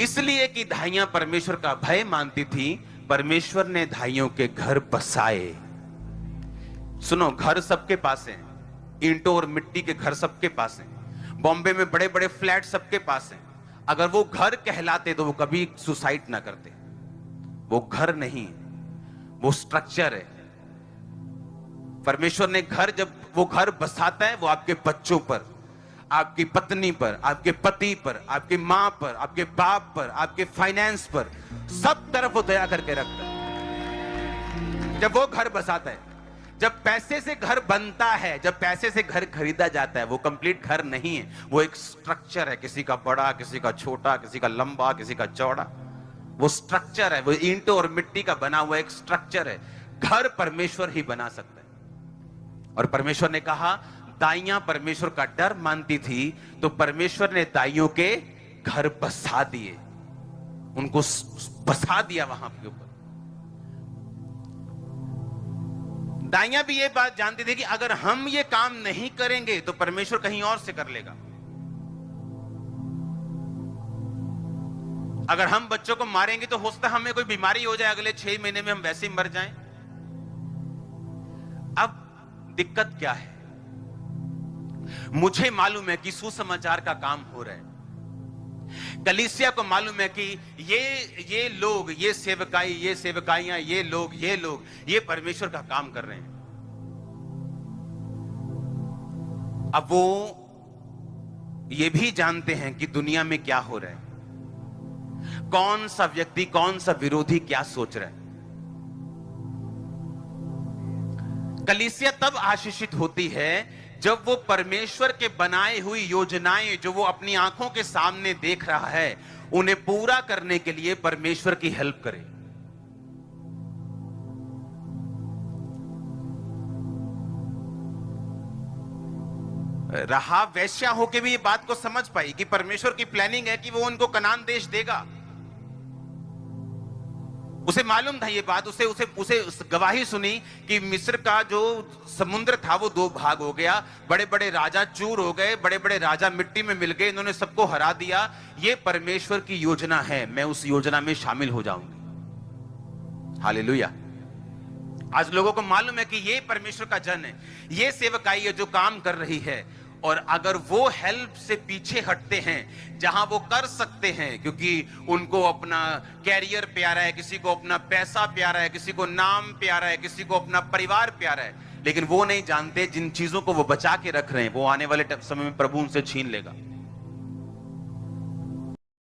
इसलिए कि दाइयां परमेश्वर का भय मानती थी, परमेश्वर ने दाइयों के घर बसाए। सुनो, घर सबके पास है, ईंटों और मिट्टी के घर सबके पास हैं, बॉम्बे में बड़े बड़े फ्लैट सबके पास हैं। अगर वो घर कहलाते तो वो कभी सुसाइड ना करते। वो घर नहीं, वो स्ट्रक्चर है। परमेश्वर ने घर, जब वो घर बसाता है, वो आपके बच्चों पर, आपकी पत्नी पर, आपके पति पर, आपकी मां पर, आपके बाप पर, आपके फाइनेंस पर, सब तरफ वो दया करके रखता है जब वो घर बसाता है। जब पैसे से घर बनता है, जब पैसे से घर खरीदा जाता है, वो कंप्लीट घर नहीं है, वो एक स्ट्रक्चर है। किसी का बड़ा, किसी का छोटा, किसी का लंबा, किसी का चौड़ा, वो स्ट्रक्चर है। वो ईंटों और मिट्टी का बना हुआ एक स्ट्रक्चर है। घर परमेश्वर ही बना सकता है। और परमेश्वर ने कहा, दाइयां परमेश्वर का डर मानती थी, तो परमेश्वर ने दाइयों के घर बसा दिए, उनको बसा दिया वहां के ऊपर। दाइयां भी ये बात जानती थी कि अगर हम ये काम नहीं करेंगे तो परमेश्वर कहीं और से कर लेगा। अगर हम बच्चों को मारेंगे तो हो सकता है हमें कोई बीमारी हो जाए, अगले 6 महीने में हम वैसे ही मर जाएं। अब दिक्कत क्या है? मुझे मालूम है कि सुसमाचार का काम हो रहा है। कलीसिया को मालूम है कि ये लोग, ये सेवकाई, ये सेवकाइयां, ये लोग ये परमेश्वर का काम कर रहे हैं। अब वो ये भी जानते हैं कि दुनिया में क्या हो रहा है, कौन सा व्यक्ति, कौन सा विरोधी क्या सोच रहा है। कलीसिया तब आशीषित होती है जब वो परमेश्वर के बनाए हुई योजनाएं, जो वो अपनी आंखों के सामने देख रहा है, उन्हें पूरा करने के लिए परमेश्वर की हेल्प करे। राहाब वेश्या होके भी ये बात को समझ पाई कि परमेश्वर की प्लानिंग है कि वो उनको कनान देश देगा। उसे मालूम था ये बात। उसे गवाही सुनी कि मिस्र का जो समुद्र था वो 2 भाग हो गया, बड़े बड़े राजा चूर हो गए, बड़े बड़े राजा मिट्टी में मिल गए, इन्होंने सबको हरा दिया। ये परमेश्वर की योजना है, मैं उस योजना में शामिल हो जाऊंगी। हालेलुया। आज लोगों को मालूम है कि ये परमेश्वर का जन है, ये सेवकाई है जो काम कर रही है। और अगर वो हेल्प से पीछे हटते हैं, जहां वो कर सकते हैं, क्योंकि उनको अपना कैरियर प्यारा है, किसी को अपना पैसा प्यारा है, किसी को नाम प्यारा है, किसी को अपना परिवार प्यारा है, लेकिन वो नहीं जानते जिन चीजों को वो बचा के रख रहे हैं, वो आने वाले समय में प्रभु उनसे छीन लेगा।